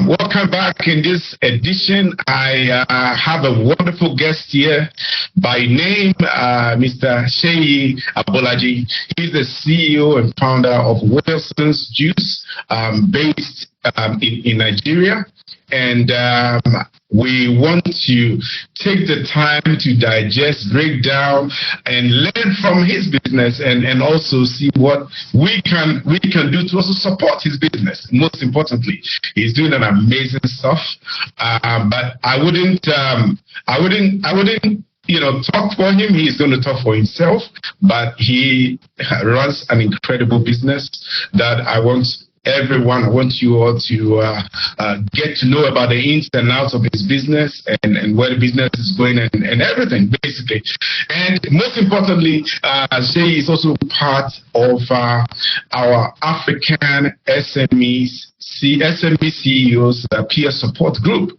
Welcome back. In this edition, I have a wonderful guest here by name, Mr. Seyi Abolaji. He's the CEO and founder of Wilson's Juice, based in Nigeria. And we want to take the time to digest, break down, and learn from his business, and also see what we can do to also support his business. Most importantly, he's doing an amazing stuff. But I wouldn't talk for him. He's going to talk for himself. But he runs an incredible business that I want you all to get to know about the ins and outs of his business and where the business is going and everything, basically. And most importantly, Seyi is also part of our African SME CEOs peer support group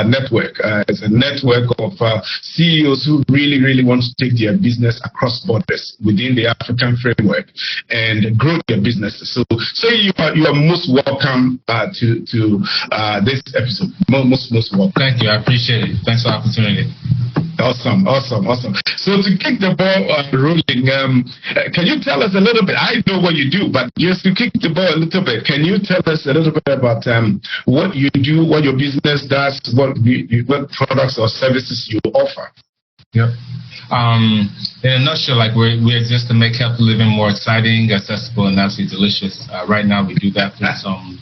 network. It's a network of CEOs who really want to take their business across borders within the African framework and grow their businesses. So you are most welcome to this episode. Most welcome. Thank you. I appreciate it. Thanks for the opportunity. Awesome. So to kick the ball rolling, can you tell us a little bit? I know what you do, but just to kick the ball a little bit, can you tell us a little bit about what you do, what your business does, what products or services you offer? Yep. In a nutshell, we exist to make healthy living more exciting, accessible, and absolutely delicious. Right now, we do that through some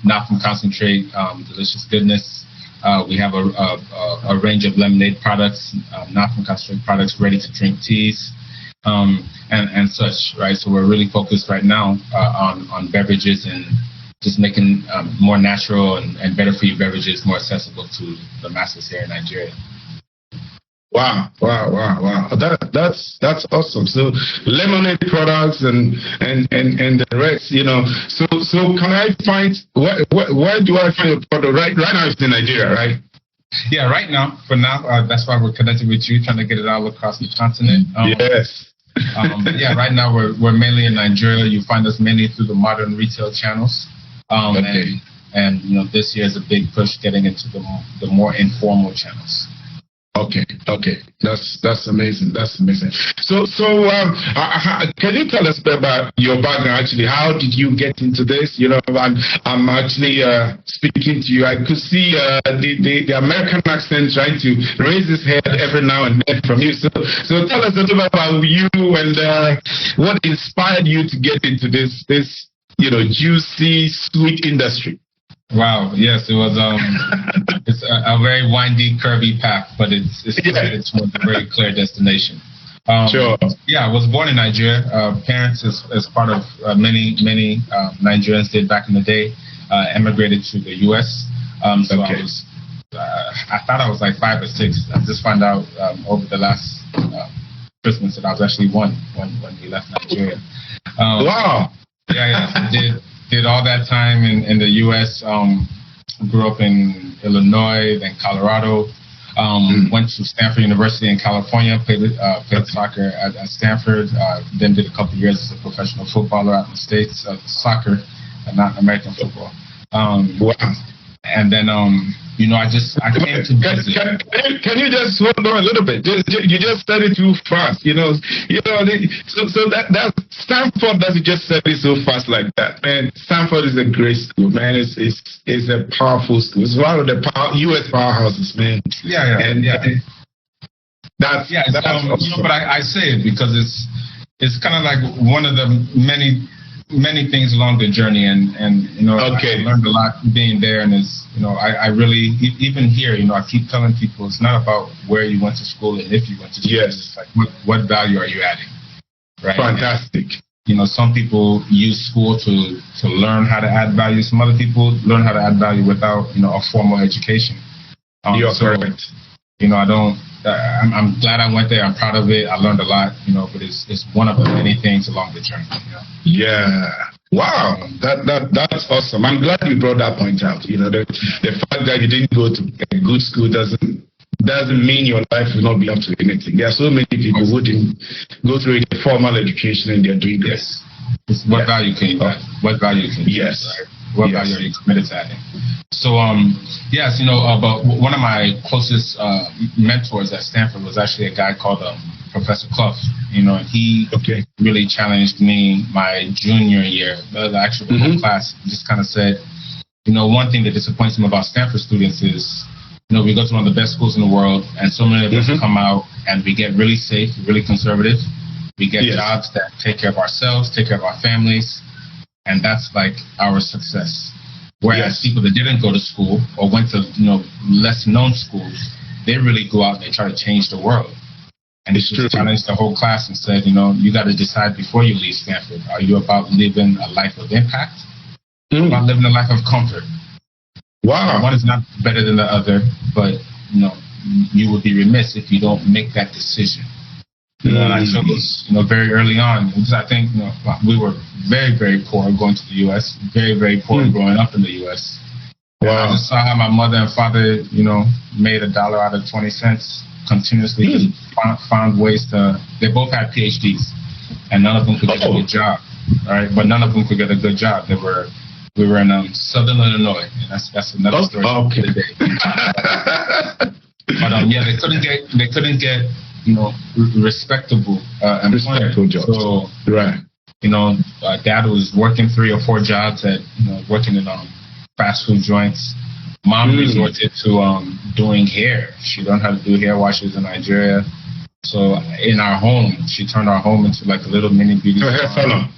not from concentrate, delicious goodness. We have a range of lemonade products, not from concentrate products, ready to drink teas, and such, right? So we're really focused right now on beverages and just making more natural and better for you beverages more accessible to the masses here in Nigeria. Wow. That's awesome. So lemonade products and the rest, So can I find where do I find your product? Right now it's in Nigeria, right? Yeah, right now. For now, that's why we're connected with you, trying to get it all across the continent. Yes. But yeah, right now we're mainly in Nigeria. You find us mainly through the modern retail channels. Okay. And this year is a big push getting into the more informal channels. Okay, that's amazing. So, can you tell us about your background? Actually, how did you get into this? I'm actually speaking to you. I could see the American accent trying to raise his head every now and then from you. So tell us a little bit about you and what inspired you to get into this juicy, sweet industry. Wow. Yes, it was. It's a very windy, curvy path, but it's towards a very clear destination. Sure. Yeah, I was born in Nigeria. Parents, as part of many Nigerians did back in the day, emigrated to the U.S. So okay. I thought I was like 5 or 6. I just found out over the last Christmas that I was actually 1 when we left Nigeria. Wow. Yeah. Did all that time in the U.S., grew up in Illinois, then Colorado, went to Stanford University in California, played soccer at Stanford, then did a couple of years as a professional footballer out in the States, soccer, not American football. Wow. And then, I came to visit. Can you just hold on a little bit? You just said it too fast, So that Stanford doesn't just say it so fast like that, man. Stanford is a great school, man. It's a powerful school. It's one of the U.S. powerhouses, man. Yeah. That's awesome. But I say it because it's kind of like one of the many things along the journey, and okay. I learned a lot being there, and I really, even here, I keep telling people it's not about where you went to school and if you went to school. Yes. It's like what value are you adding? Right. Fantastic. And, some people use school to learn how to add value. Some other people learn how to add value without a formal education. You're correct. I'm glad I went there. I'm proud of it. I learned a lot, but it's one of the many things along the journey. Yeah. Wow. That's awesome. I'm glad you brought that point out. The fact that you didn't go to a good school doesn't mean your life will not be up to anything. There are so many people who didn't go through a formal education and they're doing this. What value can you add? What value can you Yes. add, right? What value are you committed to adding? So, yes, but one of my closest mentors at Stanford was actually a guy called Professor Clough, and he really challenged me my junior year, actually the whole class. Just kind of said, one thing that disappoints him about Stanford students is, we go to one of the best schools in the world, and so many of us come out and we get really safe, really conservative. We get jobs that take care of ourselves, take care of our families, and that's like our success. Whereas people that didn't go to school or went to less known schools, they really go out and they try to change the world. And he just challenged the whole class and said, you got to decide before you leave Stanford. Are you about living a life of impact? Or about living a life of comfort? Wow. One is not better than the other, but you would be remiss if you don't make that decision. And I chose, very early on, because I think we were very, very poor going to the U.S., very, very poor growing up in the U.S. Wow. I just saw how my mother and father, made $1 out of 20 cents continuously. Just found ways to. They both had PhDs, and none of them could get a good job. All right, but none of them could get a good job. We were in Southern Illinois, and that's another story for the day. But they couldn't get respectable employment. Jobs. So dad was working 3 or 4 jobs at working in fast food joints. Mom resorted to doing hair. She learned how to do hair washes in Nigeria. So in our home, she turned our home into like a little mini beauty salon.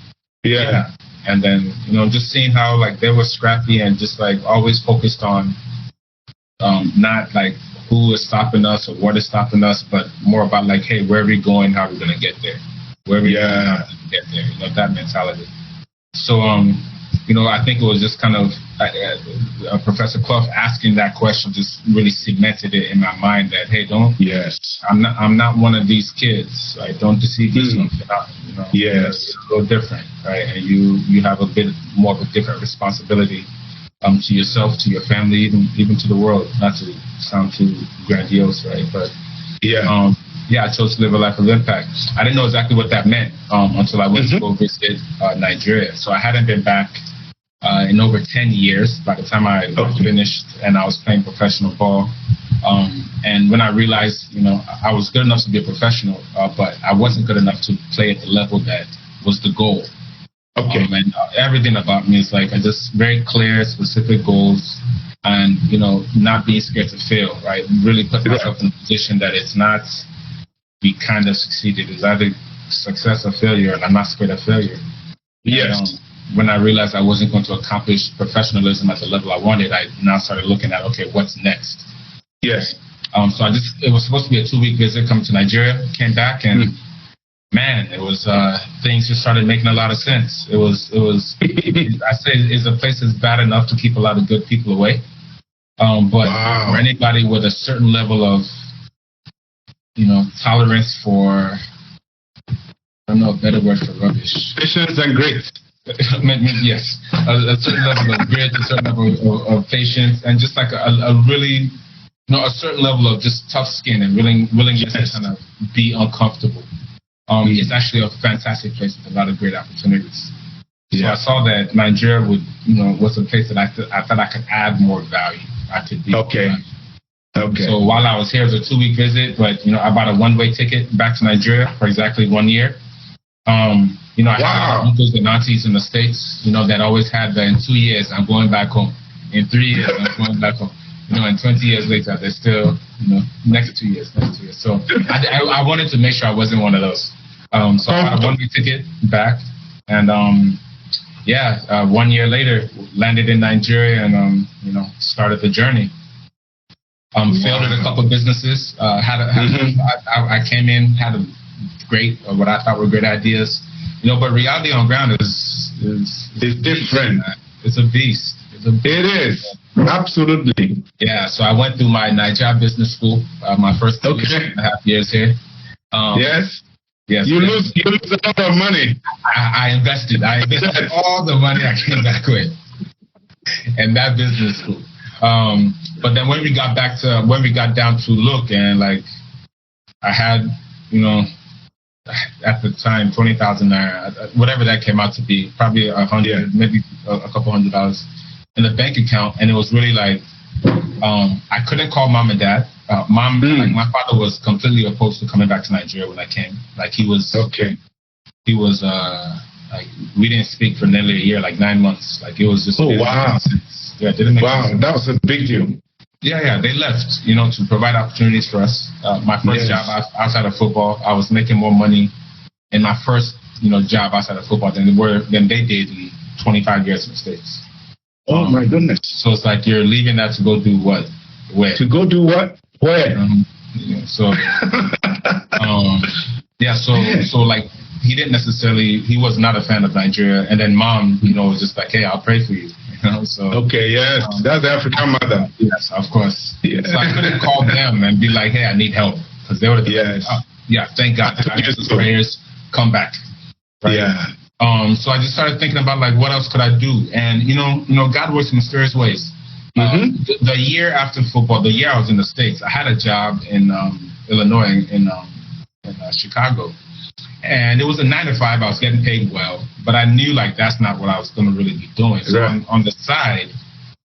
Yeah. And then, just seeing how like they were scrappy and just like always focused on not like who is stopping us or what is stopping us, but more about like, hey, where are we going? How are we going to get there? Where are we going? How to get there? That mentality. So, I think it was just kind of Professor Clough asking that question just really cemented it in my mind that, hey, I'm not one of these kids. Right? Don't deceive yourself. It's a little different, right? And you have a bit more of a different responsibility to yourself, to your family, even to the world. Not to sound too grandiose, right? But I chose to live a life of impact. I didn't know exactly what that meant until I went to go visit Nigeria. So I hadn't been back in over 10 years by the time I finished and I was playing professional ball. And when I realized, I was good enough to be a professional, but I wasn't good enough to play at the level that was the goal. And everything about me is like just very clear, specific goals, and not being scared to fail. Right, really put myself in a position that it's not we kind of succeeded. It's either success or failure, and I'm not scared of failure. And, when I realized I wasn't going to accomplish professionalism at the level I wanted, I now started looking at what's next. So it was supposed to be a 2-week visit, come to Nigeria, came back, and man, it was things just started making a lot of sense. It was I say it's a place that's bad enough to keep a lot of good people away, but for anybody with a certain level of tolerance for, I don't know a better word for rubbish, patience and grace. Yes, a certain level of grit, a certain level of patience, and just like a really a certain level of just tough skin and willingness to kind of be uncomfortable. It's actually a fantastic place with a lot of great opportunities. So I saw that Nigeria was a place that I thought I could add more value. I could be So while I was here, it was a 2-week visit, but I bought a 1-way ticket back to Nigeria for exactly 1 year. I have uncles and aunties in the States, that always had that in 2 years I'm going back home. In 3 years I'm going back home. And 20 years later they're still, next 2 years. So I wanted to make sure I wasn't one of those. So I bought a 1-way ticket back, and 1 year later landed in Nigeria and started the journey. Failed at a couple of businesses. I came in, had what I thought were great ideas, but reality on ground is different. It's a beast. It is absolutely. Yeah. So I went through my Nigeria business school, my first 2.5 years here. Yes. You lose a lot of money. I invested all the money I came back with in that business school. But then when we got down to look, and like I had, at the time 20,000 naira, whatever that came out to be, probably $100, maybe a couple $100. in the bank account, and it was really like I couldn't call mom and dad. Like my father was completely opposed to coming back to Nigeria when I came. Like he was like we didn't speak for nearly a year, like 9 months. Like it was just wow. Yeah, it didn't make sense. That was a big deal. Yeah, they left, to provide opportunities for us. My first job outside of football, I was making more money in my first, job outside of football than they did in 25 years in the States. Oh my goodness! So it's like you're leaving that to go do what? Where? To go do what? Where? So like he was not a fan of Nigeria, and then mom, was just like, hey, I'll pray for you. So okay, yes, that's the African mother. Yes, of course. Yeah. So I couldn't call them and be like, hey, I need help, because they would have thank God. Prayers, come back. Right? Yeah. So I just started thinking about like what else could I do, and God works in mysterious ways. The year after football, the year I was in the States, I had a job in Illinois in Chicago. And it was a 9 to 5. I was getting paid well, but I knew like that's not what I was going to really be doing. So on the side,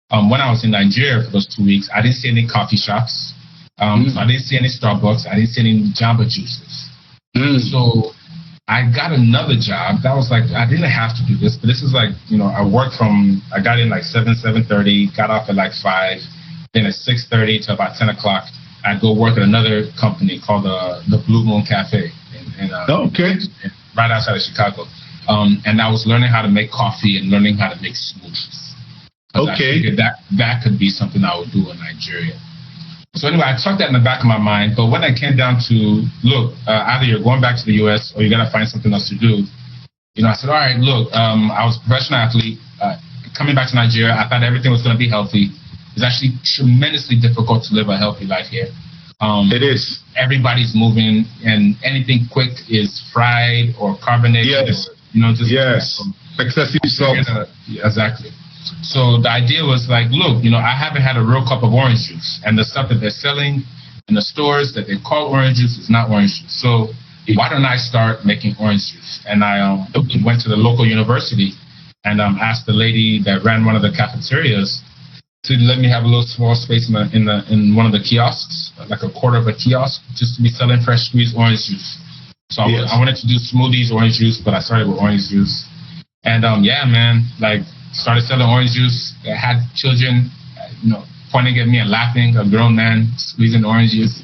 when I was in Nigeria for those 2 weeks, I didn't see any coffee shops. So I didn't see any Starbucks. I didn't see any Jamba juices. So I got another job. That was like, I didn't have to do this, but this is like, I got in like 7:30, got off at like 5. Then at 6:30 to about 10 o'clock, I'd go work at another company called the Blue Moon Cafe. Right outside of Chicago. And I was learning how to make coffee and learning how to make smoothies. I figured that could be something I would do in Nigeria. So anyway, I tucked that in the back of my mind. But when I came down to, look, either you're going back to the U.S. or you got to find something else to do, I said, all right, look, I was a professional athlete. Coming back to Nigeria, I thought everything was going to be healthy. It's actually tremendously difficult to live a healthy life here. It is. Everybody's moving, and anything quick is fried or carbonated. Yes. Or, excessive salt. Exactly. So the idea was like, look, I haven't had a real cup of orange juice, and the stuff that they're selling in the stores that they call orange juice is not orange juice. So why don't I start making orange juice? And I went to the local university and asked the lady that ran one of the cafeterias to let me have a little small space in one of the kiosks, like a quarter of a kiosk, just to be selling fresh squeezed orange juice. So I wanted to do smoothies, orange juice, but I started with orange juice. And started selling orange juice. I had children, pointing at me and laughing, a grown man squeezing orange juice.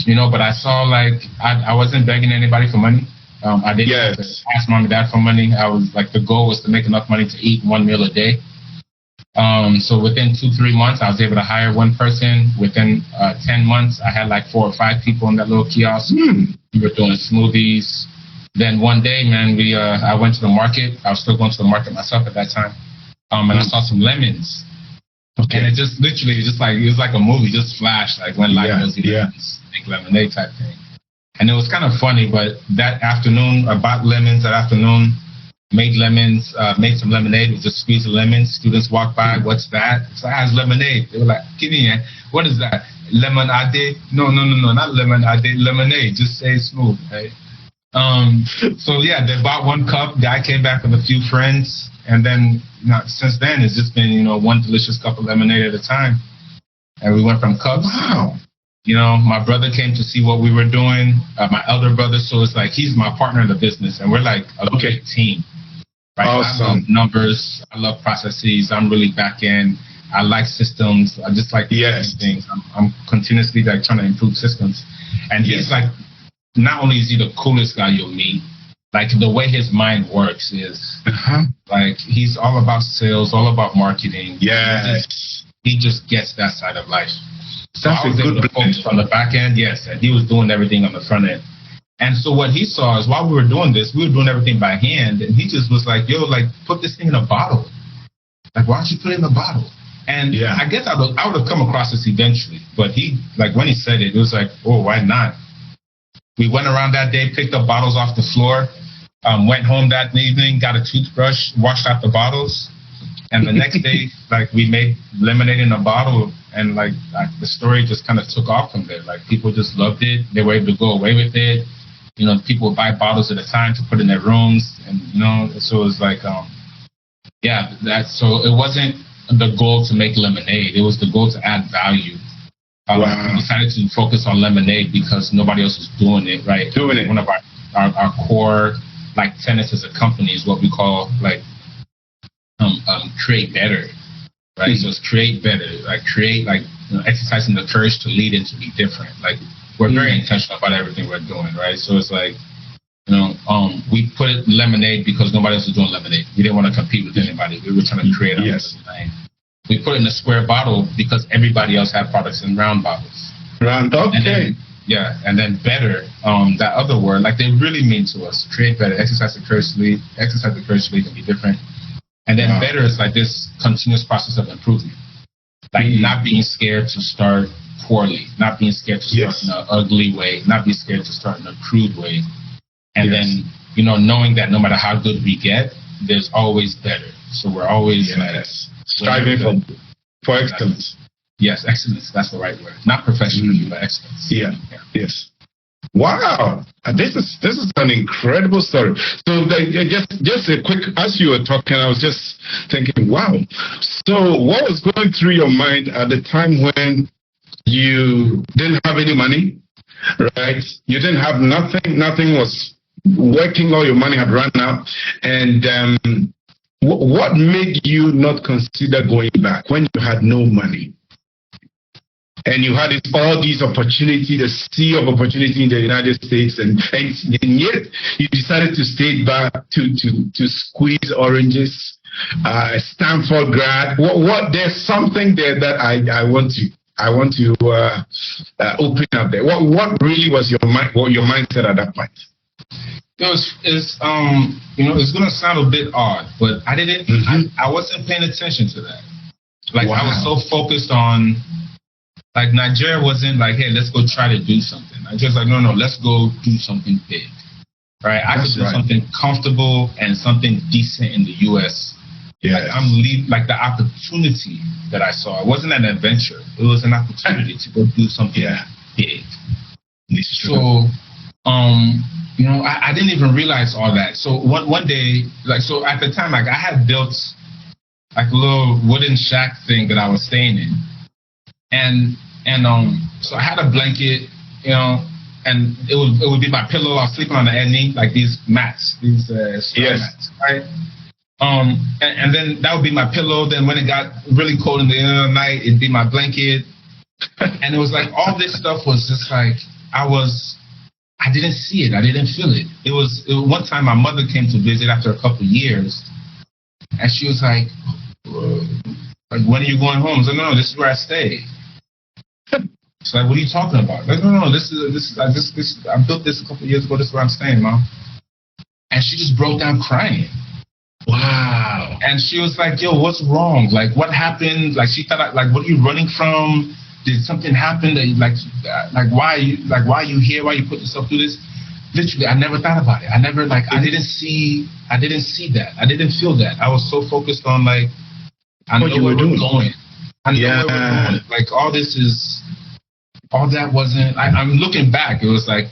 But I saw like, I wasn't begging anybody for money. I didn't have to ask mom and dad for money. I was like, the goal was to make enough money to eat one meal a day. So within 2-3 months, I was able to hire one person. Within 10 months, I had like 4 or 5 people in that little kiosk. We were doing smoothies. Then one day, man, I went to the market. I was still going to the market myself at that time. And I saw some lemons. And it just literally, it was like a movie, just flashed, like when life goes lemons, make lemonade type thing. And it was kind of funny, but that afternoon, I bought lemons that afternoon. Made lemons, made some lemonade with just squeeze of lemons. Students walked by, what's that? So I had lemonade. They were like, Kini, what is that? Lemonade? No, not lemonade, lemonade. Just say it smooth, right? So yeah, they bought 1 cup. Guy came back with a few friends. And then since then, it's just been, one delicious cup of lemonade at a time. And we went from cups. Wow. My brother came to see what we were doing. My elder brother, so it's like he's my partner in the business. And we're like a big team. Right? Awesome. I love numbers. I love processes. I'm really back in. I like systems. I just like things. I'm continuously like trying to improve systems. And he's like, not only is he the coolest guy you'll meet, like the way his mind works is like he's all about sales, all about marketing. Yes. He just gets that side of life. So That's I was able to focus on the back end, and he was doing everything on the front end. And so what he saw is while we were doing this, we were doing everything by hand, and he just was like, yo, like, put this thing in a bottle. Like, why don't you put it in a bottle? And I guess I would have come across this eventually, but he, like, when he said it, it was like, oh, why not? We went around that day, picked up bottles off the floor, went home that evening, got a toothbrush, washed out the bottles, and the next day, like, we made lemonade in a bottle, and, like the story just kind of took off from there. Like, people just loved it. They were able to go away with it. People would buy bottles at a time to put in their rooms, and, so it was like, so it wasn't the goal to make lemonade. It was the goal to add value. Wow. We decided to focus on lemonade because nobody else was doing it, right? One of our core like tenets as a company is what we call like create better, right? So it's create better, like create like exercising the courage to lead and to be different. Like we're very intentional about everything we're doing, right? So it's like we put it lemonade because nobody else was doing lemonade. We didn't want to compete with anybody. We were trying to create our own thing. We put it in a square bottle because everybody else had products in round bottles. Round, okay. And then better, that other word, like they really mean to us. Create better, exercise the courage to lead and be different. And then better is like this continuous process of improvement. Like not being scared to start poorly, not being scared to start in an ugly way, not being scared to start in a crude way. And then, knowing that no matter how good we get, there's always better. So we're always striving for excellence. Yes, excellence. That's the right word. Not professionally, but excellence. Yes. Wow, this is an incredible story. So just a quick, as you were talking, I was just thinking, wow. So what was going through your mind at the time when you didn't have any money, right? You didn't have nothing. Nothing was working. All your money had run out, and what made you not consider going back when you had no money? And you had all these opportunities, the sea of opportunity in the United States, and yet you decided to stay back to squeeze oranges. Stanford grad. What? There's something there that I want to open up there. What really was your mindset at that point? It's gonna sound a bit odd, but I didn't. I wasn't paying attention to that. Like I was so focused on. Like Nigeria wasn't like, hey, let's go try to do something. I just like, no, let's go do something big, right? I could do something comfortable and something decent in the U.S. Like like the opportunity that I saw. It wasn't an adventure. It was an opportunity to go do something big. So, I didn't even realize all that. So one day, so at the time, I had built like a little wooden shack thing that I was staying in. And so I had a blanket, and it would be my pillow. I was sleeping on the ending, like these mats, these mats, right? And then that would be my pillow. Then when it got really cold in the end of the night, it'd be my blanket. And it was like all this stuff was just like I didn't see it, I didn't feel it. It was one time my mother came to visit after a couple of years, and she was like, when are you going home? I was like, no, this is where I stay. She's like, what are you talking about? Like, no, this is I built this a couple of years ago. This is where I'm staying, Mom. And she just broke down crying. Wow. And she was like, yo, what's wrong? Like, what happened? Like, she thought, like, what are you running from? Did something happen that like why are you here? Why you put yourself through this? Literally, I never thought about it. I never I didn't see that. I didn't feel that. I was so focused on like I know where we're going. I know where we're going. Like all that wasn't. I'm looking back. It was like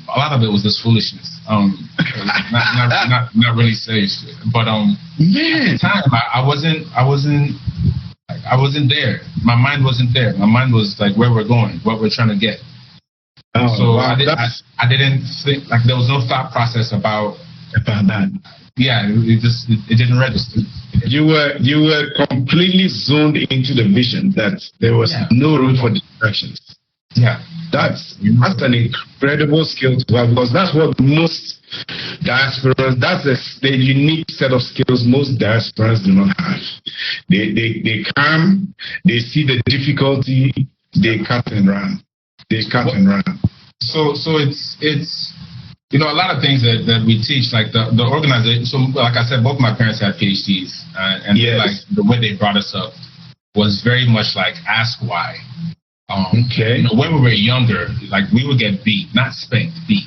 a lot of it was just foolishness. Not really serious. But at the time I wasn't there. My mind wasn't there. My mind was like where we're going, what we're trying to get. So I didn't think like there was no thought process about that. Yeah, it didn't register. You were completely zoned into the vision that there was no room for distractions. Yeah, that's an incredible skill to have, because that's what most diasporas, that's the unique set of skills most diasporas do not have. They come, they see the difficulty, they cut and run. So it's a lot of things that we teach, like the organization. So like I said, both my parents had PhDs, and like the way they brought us up was very much like ask why. When we were younger, like we would get beat, not spanked, beat.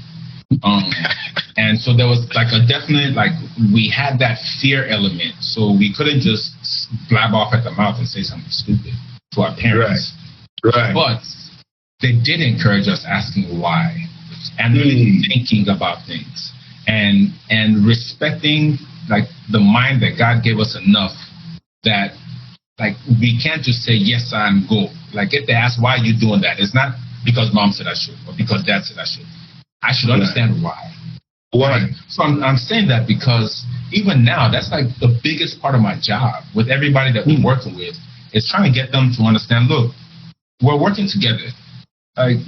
And so there was like a definite, like we had that fear element. So we couldn't just blab off at the mouth and say something stupid to our parents. Right. But they did encourage us asking why and really thinking about things and respecting like the mind that God gave us enough that like we can't just say yes and go. Like if they ask why are you doing that, it's not because mom said I should or because dad said I should. I should understand why. Why? So I'm saying that because even now, that's like the biggest part of my job with everybody that we're working with is trying to get them to understand, look, we're working together. Like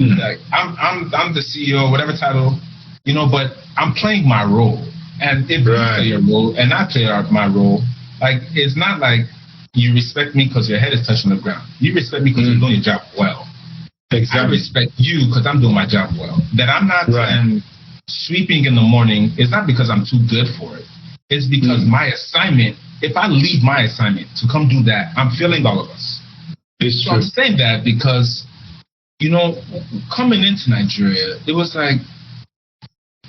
I'm the CEO, whatever title, you know, but I'm playing my role. And if you play your role and I play my role, like it's not like you respect me because your head is touching the ground. You respect me because you're doing your job well. Exactly. I respect you because I'm doing my job well. That I'm not sweeping in the morning is not because I'm too good for it. It's because my assignment, if I leave my assignment to come do that, I'm failing all of us. It's so true. I'm saying that because, you know, coming into Nigeria, it was like,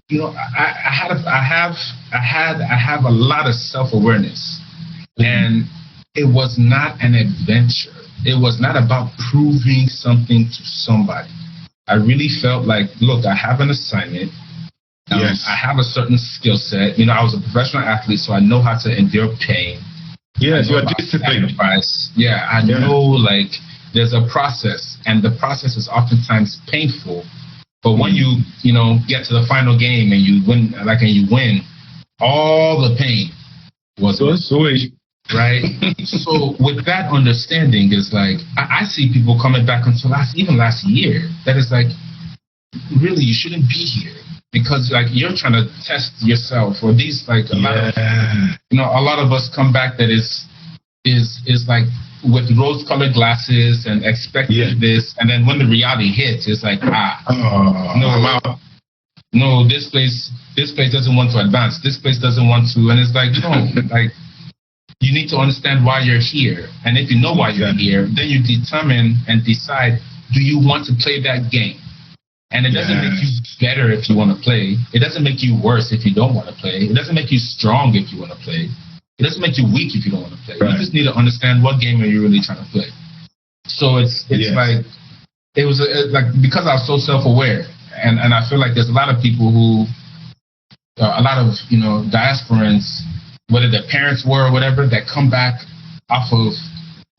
you know, I have a lot of self-awareness, and it was not an adventure. It was not about proving something to somebody. I really felt like, look, I have an assignment. I have a certain skill set. You know, I was a professional athlete, so I know how to endure pain. Yes, you're disciplined. Yeah, I know, like, there's a process, and the process is oftentimes painful. But when you know, get to the final game and you win, all the pain was right? So with that understanding is like, I see people coming back until even last year, that is like, really, you shouldn't be here. Because like you're trying to test yourself, or these like a lot of us come back that is like with rose-colored glasses and expecting this, and then when the reality hits, it's like no, this place doesn't want to advance. This place doesn't want to, and it's like no, like you need to understand why you're here, and if you know why you're here, then you determine and decide, do you want to play that game? And it doesn't make you better if you want to play. It doesn't make you worse if you don't want to play. It doesn't make you strong if you want to play. It doesn't make you weak if you don't want to play. You just need to understand what game are you really trying to play. So it's like, it was like, because I was so self-aware, and I feel like there's a lot of people who, a lot of, you know, diasporans, whether their parents were or whatever, that come back off of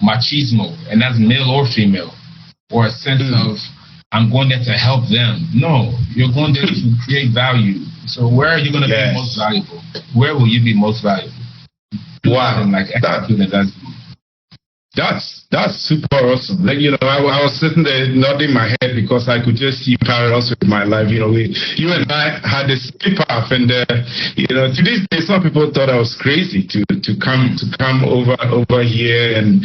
machismo, and that's male or female, or a sense of, I'm going there to help them. No, you're going there to create value. So where are you going to be most valuable? Where will you be most valuable? Wow. Like that's super awesome. Like, you know, I was sitting there nodding my head because I could just see parallels with my life. You know, you and I had a same path, and you know, to this day, some people thought I was crazy to come over here and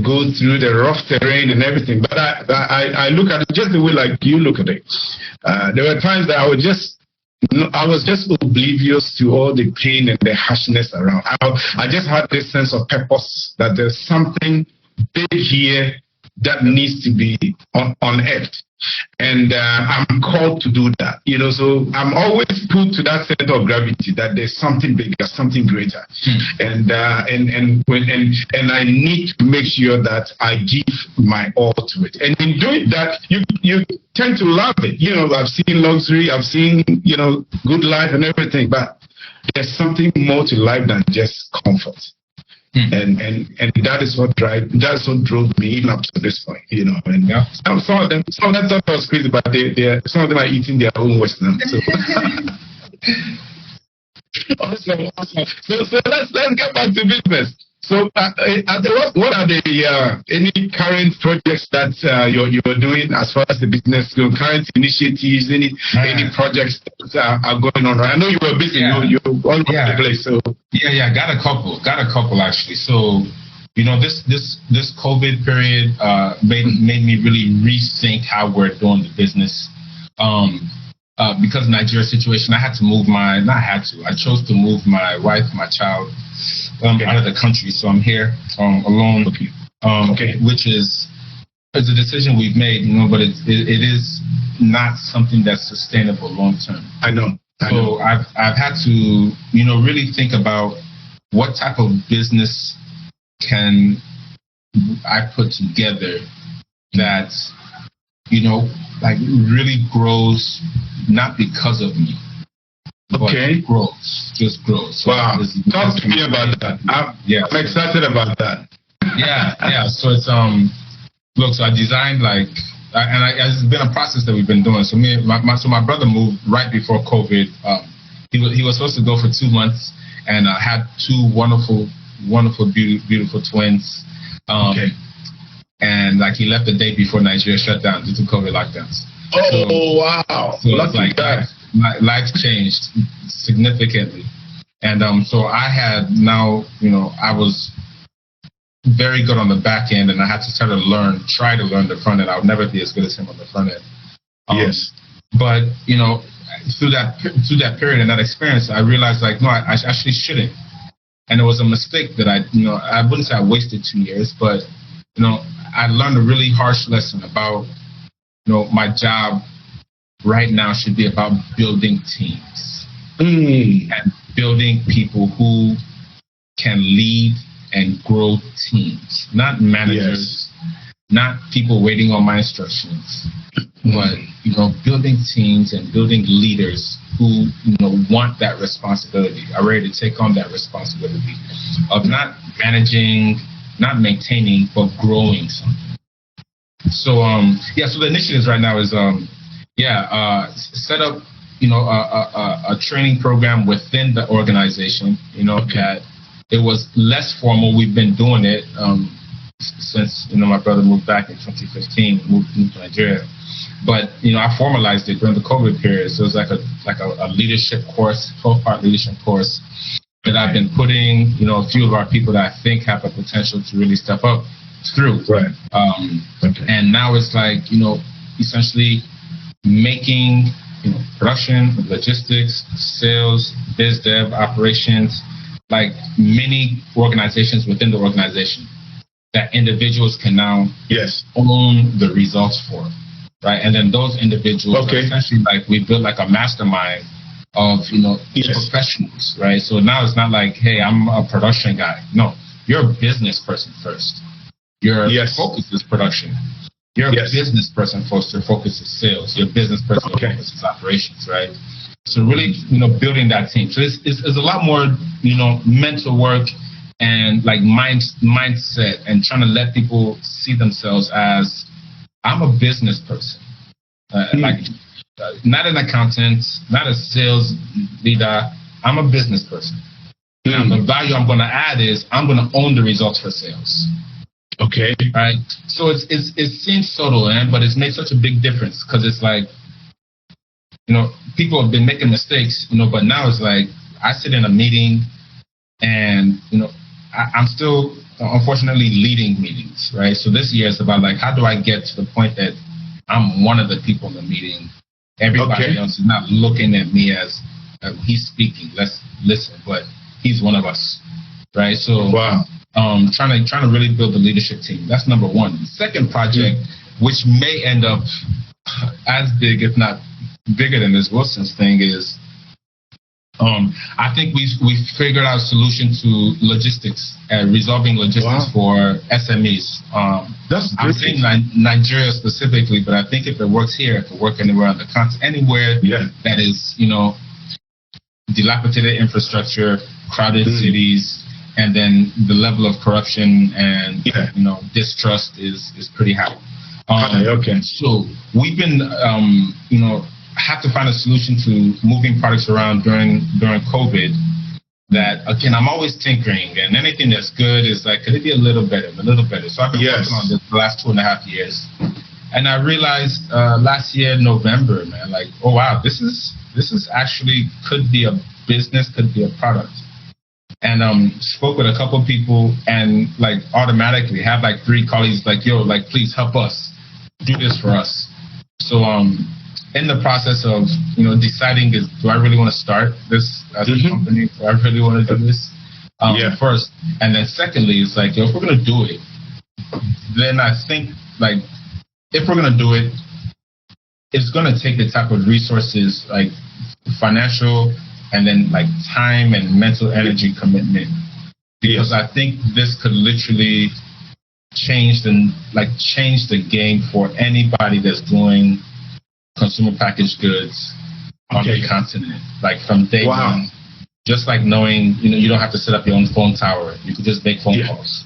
go through the rough terrain and everything. But I look at it just the way like you look at it. There were times that I was just oblivious to all the pain and the harshness around. I just had this sense of purpose that there's something big here that needs to be unearthed. And I'm called to do that, you know, so I'm always put to that center of gravity that there's something bigger, something greater. And I need to make sure that I give my all to it. And in doing that, you tend to love it. You know, I've seen luxury, I've seen, you know, good life and everything, but there's something more to life than just comfort. And that is what drove me even up to this point, you know. And some of them thought I was crazy, but some of them are eating their own Western. So, awesome. So let's get back to business. So what are the any current projects that you're doing as far as the business goes? Current initiatives, any projects that are going on? Right? I know you were busy. You're all over the place. So got a couple actually. So you know, this COVID period made me really rethink how we're doing the business. Because of Nigeria's situation, I chose to move my wife, my child out of the country. So I'm here alone, which is a decision we've made, you know, but it is not something that's sustainable long term. I know. So I've had to, you know, really think about what type of business can I put together that, you know, like really grows, not because of me, but just grows. Wow. Talk to me about that. I'm excited about that. Yeah. So it's look. So I designed it's been a process that we've been doing. So my brother moved right before COVID. He was supposed to go for 2 months, and had two wonderful, beautiful twins. And he left the day before Nigeria shut down due to COVID lockdowns. Wow! So it's life changed significantly, and so I had now, I was very good on the back end, and I had to try to learn the front end. I would never be as good as him on the front end. Yes, but through that period and that experience, I realized no, I actually shouldn't, and it was a mistake that I wouldn't say I wasted 2 years, but I learned a really harsh lesson about, my job right now should be about building teams and building people who can lead and grow teams, not managers, not people waiting on my instructions, but, building teams and building leaders who, want that responsibility, are ready to take on that responsibility of not managing, not maintaining, but growing something. So so the initiatives right now is set up a training program within the organization. That it was less formal. We've been doing it since my brother moved back in 2015, moved to Nigeria. But I formalized it during the COVID period. So it's like a leadership course, 12-part leadership course that I've been putting a few of our people that I think have the potential to really step up through. Right. And now it's essentially making production, logistics, sales, biz dev, operations, many organizations within the organization that individuals can now own the results for, right? And then those individuals are essentially we built a mastermind of professionals, right? So now it's not hey, I'm a production guy. No, you're a business person first. Your focus is production. Your business person focus is sales. Your business person focus is operations, right? So really, building that team. So it's a lot more, mental work and mindset, and trying to let people see themselves as, I'm a business person, not an accountant, not a sales leader. I'm a business person. Now the value I'm going to add is I'm going to own the results for sales. Okay. Right. So it seems subtle, but it's made such a big difference, because it's people have been making mistakes, but now it's I sit in a meeting and, I'm still, unfortunately, leading meetings, right? So this year it's about how do I get to the point that I'm one of the people in the meeting. Everybody else is not looking at me as he's speaking, let's listen, but he's one of us, right? So trying to really build the leadership team. That's number one. The second project, which may end up as big, if not bigger than this Wilson's thing, is I think we figured out a solution to logistics, resolving logistics for SMEs. I'm saying Nigeria specifically, but I think if it works here, it could work anywhere on the continent, anywhere that is, dilapidated infrastructure, crowded cities, and then the level of corruption and distrust is pretty high. So we've been have to find a solution to moving products around during COVID. That again, I'm always tinkering, and anything that's good is could it be a little better? So I've been working on this the last 2.5 years, and I realized last year November, man, oh wow, this is actually could be a business, could be a product. And spoke with a couple of people, and automatically have 3 colleagues yo, please help us do this for us. So in the process of deciding, do I really want to start this as a company? Do I really want to do this? First, and then secondly, it's if we're gonna do it, then I think if we're gonna do it, it's gonna take the type of resources financial, and then time and mental energy commitment, because I think this could literally change the game for anybody that's doing consumer packaged goods on the continent. From day one, just knowing you don't have to set up your own phone tower, you could just make phone calls.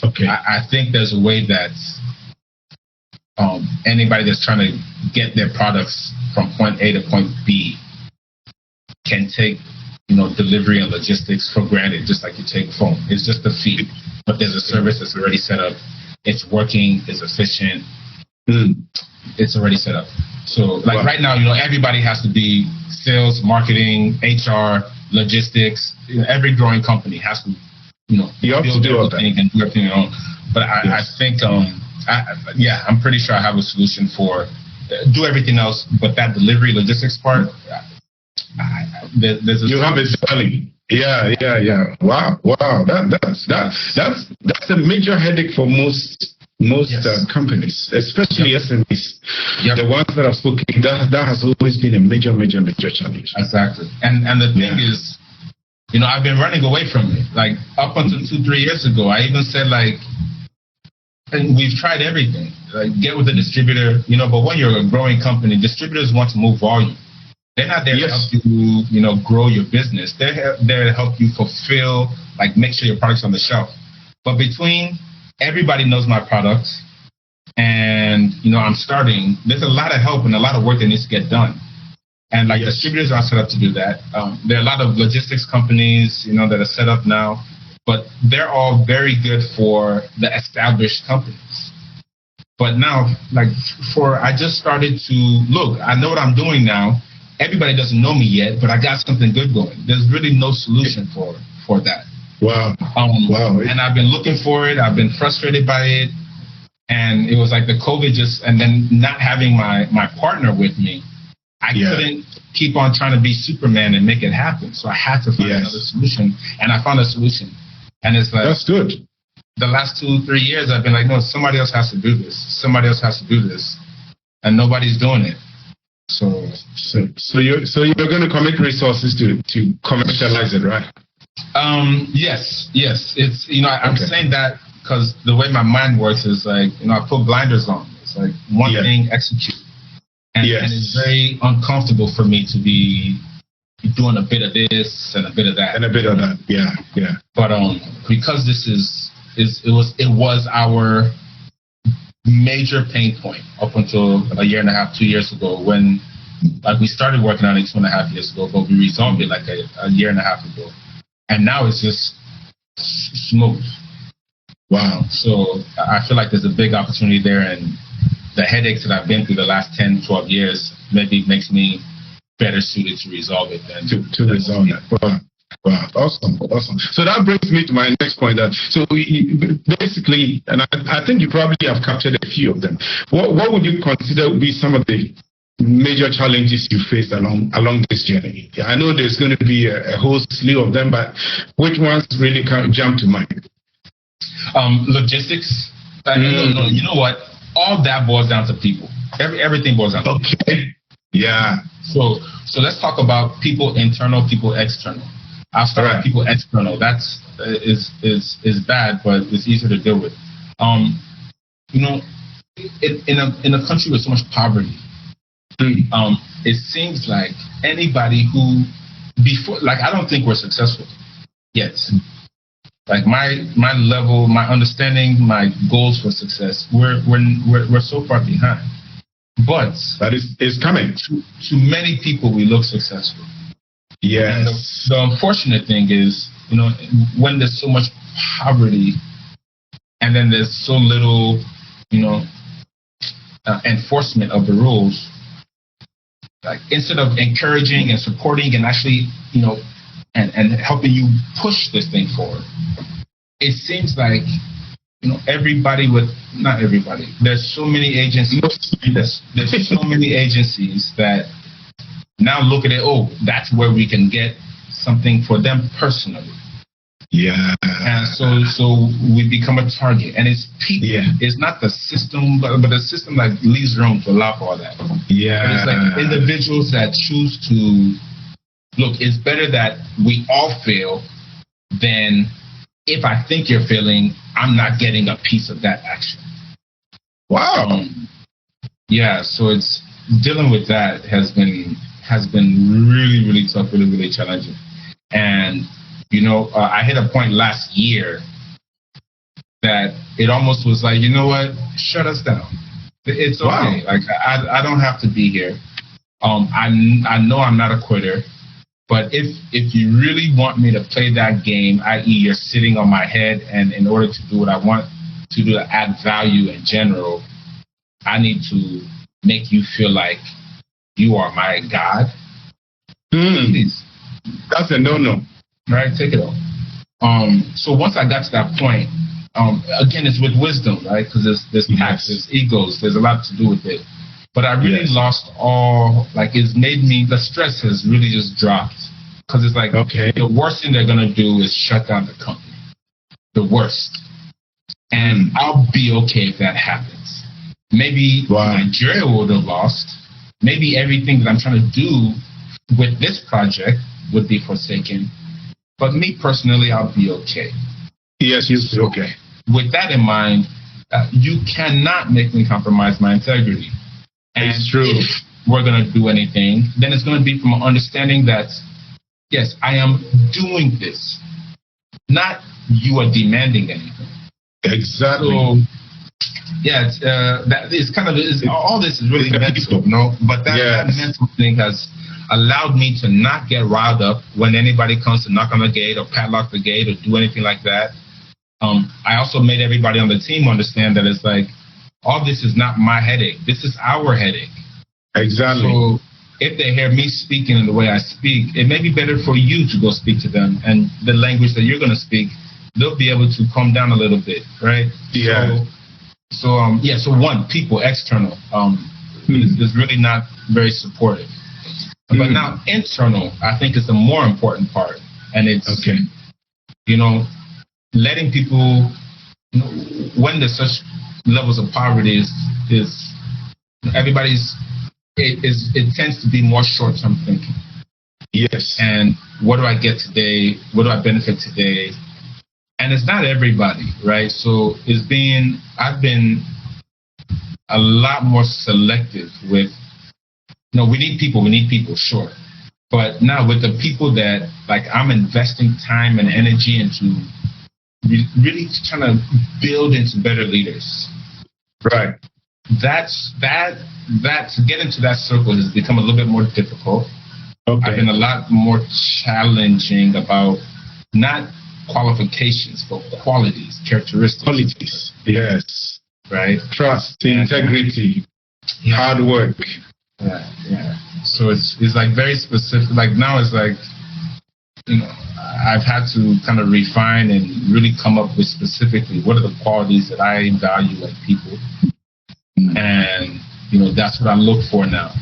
Okay. I think there's a way that anybody that's trying to get their products from point A to point B can take, delivery and logistics for granted, just like you take phone. It's just a fee, but there's a service that's already set up. It's working. It's efficient. It's already set up. So, right now, everybody has to be sales, marketing, HR, logistics. Every growing company has to, you have to do everything and do everything on your own. But I think, I'm pretty sure I have a solution for do everything else, but that delivery logistics part. You have a selling. Yeah. Wow. That's a major headache for most companies, especially SMEs. The ones that have spoken, that has always been a major challenge. Exactly. And the thing is, I've been running away from it. Like up until 2-3 years ago, I even said and we've tried everything. Like get with a distributor, but when you're a growing company, distributors want to move volume. They're not there to help you, grow your business. They're there to help you fulfill, make sure your product's on the shelf. But between everybody knows my products and, I'm starting, there's a lot of help and a lot of work that needs to get done. And distributors are set up to do that. There are a lot of logistics companies, that are set up now, but they're all very good for the established companies. But now, I just started to look, I know what I'm doing now. Everybody doesn't know me yet, but I got something good going. There's really no solution for that. Wow. And I've been looking for it. I've been frustrated by it. And it was like the COVID and then not having my partner with me, I couldn't keep on trying to be Superman and make it happen. So I had to find another solution. And I found a solution. And it's like, that's good. The last 2-3 years, I've been like, no, somebody else has to do this. Somebody else has to do this. And nobody's doing it. So you're going to commit resources to commercialize it, right? Yes. It's I'm saying that because the way my mind works is I put blinders on. It's like one thing, execute, and it's very uncomfortable for me to be doing a bit of this and a bit of that and a bit of that. Yeah. But because this it was our major pain point up until a year and a half, 2 years ago when we started working on it 2.5 years ago, but we resolved it a year and a half ago. And now it's just smooth. Wow. So I feel like there's a big opportunity there, and the headaches that I've been through the last 10, 12 years maybe makes me better suited to resolve it than to resolve that. Wow, awesome. So that brings me to my next point. So basically, and I think you probably have captured a few of them. What would you consider would be some of the major challenges you faced along this journey? I know there's going to be a whole slew of them, but which ones really jump to mind? Logistics. No, you know what? All that boils down to people. Everything boils down to people. Okay. Yeah. So let's talk about people internal, people external. I'll start with people external. That's is bad, but it's easier to deal with. In a country with so much poverty, it seems like anybody who I don't think we're successful yet. Like my level, my understanding, my goals for success, we're so far behind. But that is coming. To many people, we look successful. Yes. And the unfortunate thing is, when there's so much poverty, and then there's so little, enforcement of the rules. Like instead of encouraging and supporting and actually, and helping you push this thing forward, it seems like, not everybody. There's so many agencies. There's so many agencies that now look at it. Oh, that's where we can get something for them personally. Yeah. And so we become a target, and it's people. Yeah. It's not the system, but the system leaves room to allow for all that. Yeah. But it's like individuals that choose to look. It's better that we all fail than if I think you're failing, I'm not getting a piece of that action. Wow. Yeah. So it's dealing with that has been really, really tough, really, really challenging, and. I hit a point last year that it almost was like, you know what, shut us down. It's okay. Wow. Like I don't have to be here. I know I'm not a quitter, but if you really want me to play that game, i.e., you're sitting on my head, and in order to do what I want to do to add value in general, I need to make you feel like you are my God. Please. That's a no-no. Right? Take it off. So once I got to that point, again, it's with wisdom, right? Because there's packs, there's egos, there's a lot to do with it. But I really lost all, like, it's made me, the stress has really just dropped. Because it's like, the worst thing they're going to do is shut down the company. The worst. And I'll be okay if that happens. Maybe Nigeria would have lost. Maybe everything that I'm trying to do with this project would be forsaken. But me personally, I'll be okay. Yes, you'll be okay. With that in mind, you cannot make me compromise my integrity. And it's true. If we're going to do anything, then it's going to be from an understanding that, yes, I am doing this, not you are demanding anything. Exactly. So, yeah, that is kind of all this is really mental, But that mental thing has allowed me to not get riled up when anybody comes to knock on the gate or padlock the gate or do anything like that. I also made everybody on the team understand that it's like, all this is not my headache. This is our headache. Exactly. So if they hear me speaking in the way I speak, it may be better for you to go speak to them, and the language that you're going to speak, they'll be able to calm down a little bit, right? Yeah. So one, people external is really not very supportive. But now internal, I think is the more important part, and it's letting people, when there's such levels of poverty, is everybody's. It tends to be more short-term thinking. Yes. And what do I get today? What do I benefit today? And it's not everybody, right? So I've been a lot more selective with, we need people, sure. But now with the people that, like, I'm investing time and energy into really trying to build into better leaders. Right. That to get into that circle has become a little bit more difficult. I've been a lot more challenging about not qualifications, but qualities, characteristics. Qualities, yes. Right? Trust, integrity, hard work. Yeah. So it's like very specific. Like now it's like, I've had to kind of refine and really come up with specifically what are the qualities that I value in people. And, that's what I look for now,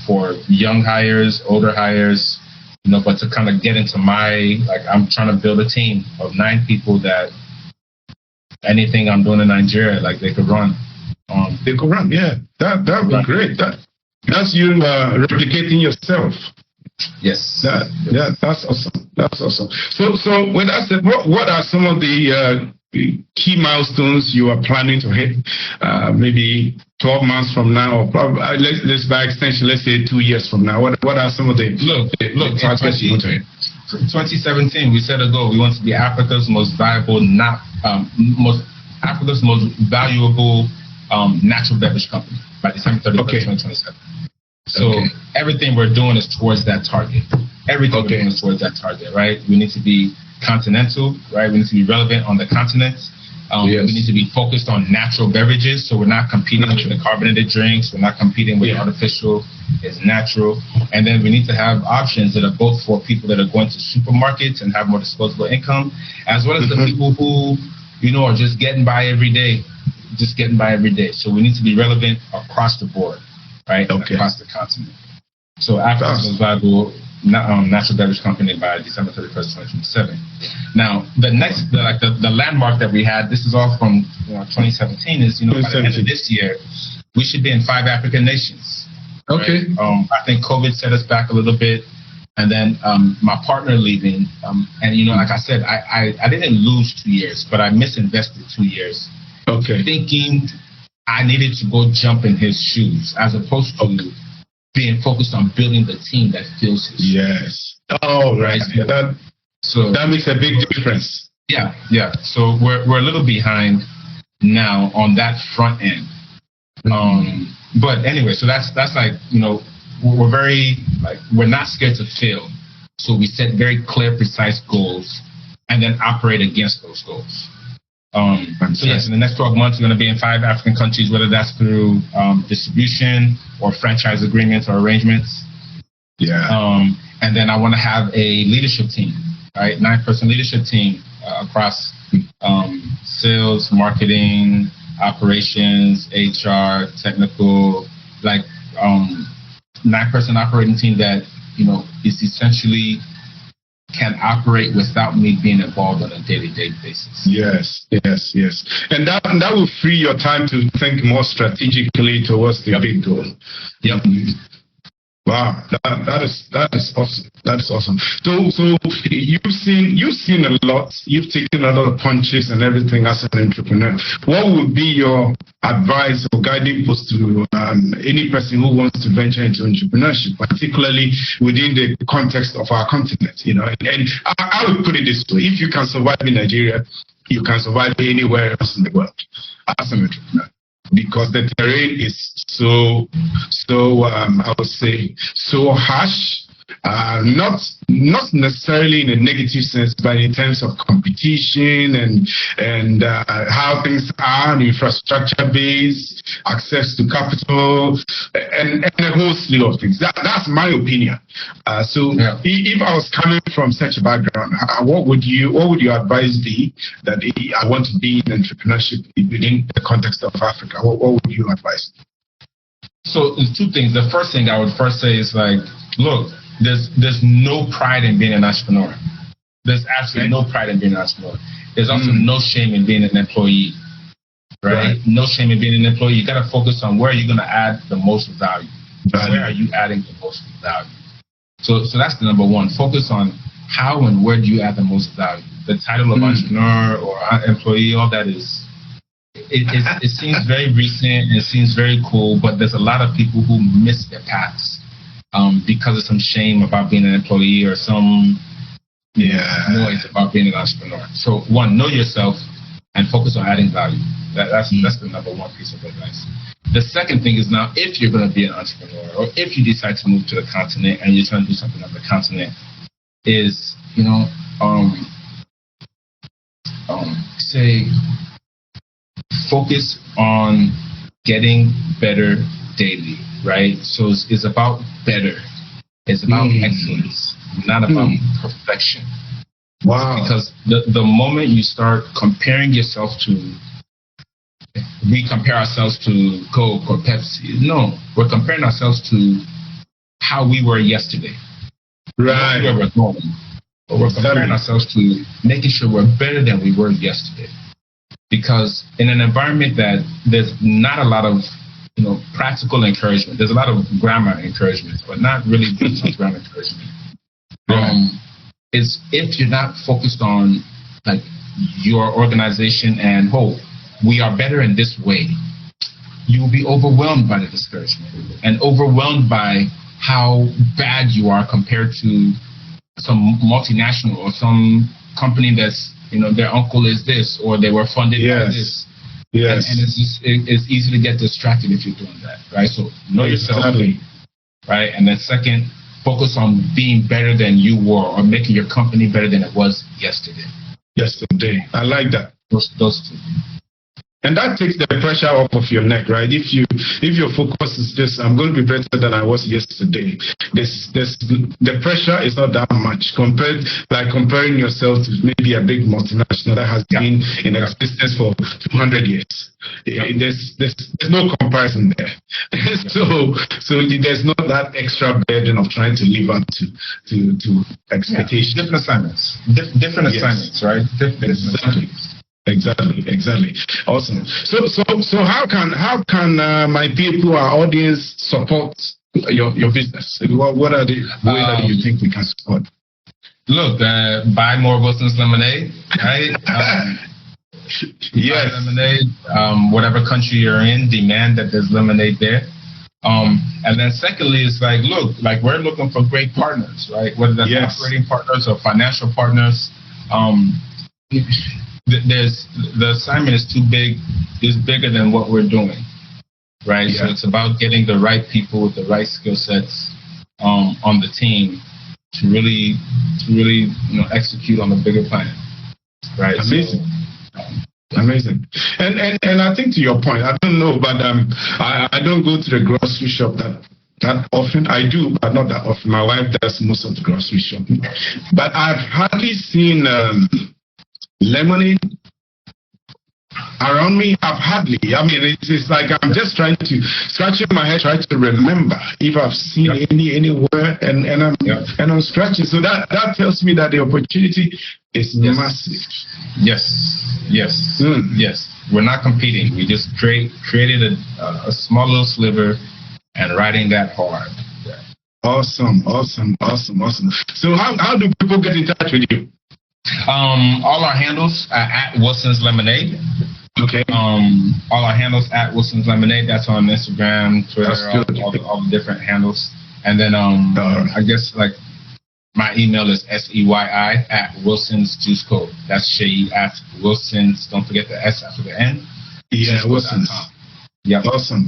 for young hires, older hires, but to kind of get into I'm trying to build a team of 9 people that anything I'm doing in Nigeria, like they could run. They could run, yeah. That would be great. That's you replicating yourself. Yes. Yeah, that's awesome. That's awesome. So with that said, what are some of the key milestones you are planning to hit? Maybe 12 months from now, or probably let's by extension, let's say 2 years from now. What are some of the targets you want to hit? 2017, we set a goal. We want to be Africa's most valuable, Africa's most valuable natural beverage company by December 31st, 2027. So everything we're doing is towards that target. Everything we're doing is towards that target, right? We need to be continental, right? We need to be relevant on the continents. We need to be focused on natural beverages, so we're not competing with the carbonated drinks. We're not competing with artificial. It's natural. And then we need to have options that are both for people that are going to supermarkets and have more disposable income, as well as the people who, are just getting by every day. So we need to be relevant across the board, right? Across the continent. So Africa's most valuable natural beverage company by December 31st, 2027. Now, the landmark that we had, this is all from 2017, is, by the end of this year, we should be in 5 African nations. Okay. Right? I think COVID set us back a little bit. And then my partner leaving, and, like I said, I didn't lose 2 years, but I misinvested 2 years. Thinking I needed to go jump in his shoes, as opposed to being focused on building the team that fills his shoes. Yes. Oh, right. So that makes a big difference. Yeah. So we're a little behind now on that front end. But anyway, so that's like, we're very, like, we're not scared to fail. So we set very clear, precise goals and then operate against those goals. So yes, in the next 12 months, we're going to be in 5 African countries, whether that's through distribution or franchise agreements or arrangements. Yeah. And then I want to have a leadership team, right? 9-person leadership team across sales, marketing, operations, HR, technical, like 9-person operating team that, is essentially can operate without me being involved on a day-to-day basis. Yes. And that will free your time to think more strategically towards the big goal. Yep. Wow, that is awesome. That is awesome. So you've seen a lot. You've taken a lot of punches and everything as an entrepreneur. What would be your advice or guiding post to any person who wants to venture into entrepreneurship, particularly within the context of our continent? And I would put it this way: if you can survive in Nigeria, you can survive anywhere else in the world as an entrepreneur. Because the terrain is so I would say so harsh, not necessarily in a negative sense, but in terms of competition and how things are, infrastructure base, access to capital, and a whole slew of things. That's my opinion. If I was coming from such a background, what would your advice be that I want to be in entrepreneurship within the context of Africa? What would you advise? So there's 2 things. The first thing I would first say is, like, look, there's no pride in being an entrepreneur. There's absolutely no pride in being an entrepreneur. There's also no shame in being an employee, right? No shame in being an employee. You got to focus on where you're going to add the most value. Where are you adding the most value? So that's the number one. Focus on how and where do you add the most value. The title of entrepreneur or employee, all that it seems very recent. It seems very cool, but there's a lot of people who miss their paths because of some shame about being an employee or some noise about being an entrepreneur. So 1, know yourself and focus on adding value. That's the number one piece of advice. The second thing is, now, if you're going to be an entrepreneur or if you decide to move to the continent and you're trying to do something on the continent, is, say, focus on getting better daily, right? So it's about better. It's about excellence, not about perfection. Wow. Because the moment you start comparing yourself we compare ourselves to Coke or Pepsi. No, we're comparing ourselves to how we were yesterday. Right. Where we're going. But we're comparing ourselves to making sure we're better than we were yesterday. Because in an environment that there's not a lot of practical encouragement, there's a lot of grammar encouragement, but not really much grammar encouragement. Is if you're not focused on, like, your organization and we are better in this way, you will be overwhelmed by the discouragement and overwhelmed by how bad you are compared to some multinational or some company that's, their uncle is this, or they were funded by this. Yes. And it's easy to get distracted if you're doing that, right? So know yourself, right? And then second, focus on being better than you were or making your company better than it was yesterday. I like that. Those 2. And that takes the pressure off of your neck, right? If your focus is just, I'm going to be better than I was yesterday, the pressure is not that much comparing yourself to maybe a big multinational that has been in existence for 200 years. There's no comparison there. So there's not that extra burden of trying to live up to expectations. Different assignments. Different assignments, right? Different assignments. Exactly. Awesome. So how can my people, our audience, support your business? What are the ways that you think we can support? Look, buy more Wilson's lemonade, right? Yes. Buy lemonade. Whatever country you're in, demand that there's lemonade there. And then secondly, it's like, look, like, we're looking for great partners, right? Whether that's operating partners or financial partners. the assignment is too big, is bigger than what we're doing, right? Yeah. So it's about getting the right people with the right skill sets on the team to really execute on the bigger plan, right? Amazing. Amazing. And I think to your point, I don't know, but I don't go to the grocery shop that often. I do, but not that often. My wife does most of the grocery shopping. But I've hardly seen lemonade around me. I mean, it's like I'm just scratching my head, trying to remember if I've seen anywhere, and I'm scratching. So that tells me that the opportunity is massive. Yes. We're not competing. We just created a small little sliver and riding that hard. Awesome. So how do people get in touch with you? All our handles are at Wilson's Lemonade. Okay. All our handles at Wilson's Lemonade. That's on Instagram, Twitter, all the different handles. And then I guess like my email is SEYI@WilsonsJuiceCo. That's Seyi at Wilsons. Don't forget the S after the N. Yeah, Wilsons. Yeah. Awesome.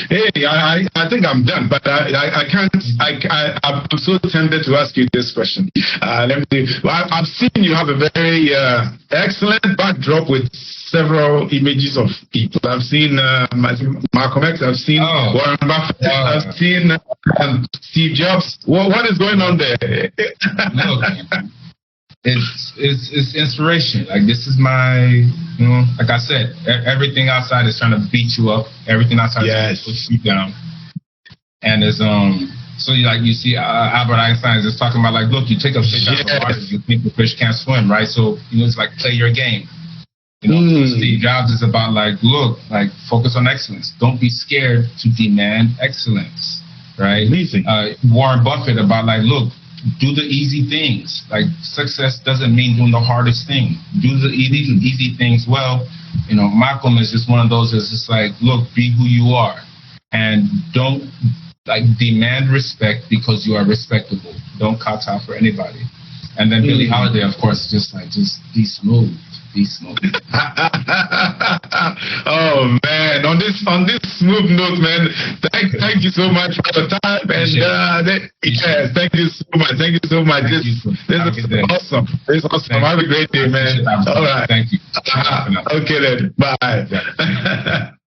Hey, I think I'm done, but I can't. I'm so tempted to ask you this question. Let me see. I've seen you have a very excellent backdrop with several images of people. I've seen Malcolm X. I've seen Warren Buffett. I've seen Steve Jobs. What is going on there? Look, it's inspiration. Like, this is my, like I said, everything outside is trying to beat you up. Everything outside is trying to push you down. And it's so you see Albert Einstein is just talking about, like, look, you take a fish out of the water, you think the fish can't swim, right? So it's like, play your game. Steve Jobs is about, like, look, like, focus on excellence. Don't be scared to demand excellence, right? Amazing. Warren Buffett about, like, look, do the easy things. Like, success doesn't mean doing the hardest thing. Do the easy things well. Malcolm is just one of those that's just like, look, be who you are, and don't demand respect because you are respectable. Don't kowtow for anybody. And then Billie Holiday, of course, just be smooth. Be smooth. Oh man! On this smooth note, man. Thank you so much for the time, and thank you so much. This is awesome. This is awesome. Have a great day, man. All right. Thank you. Okay then. Bye.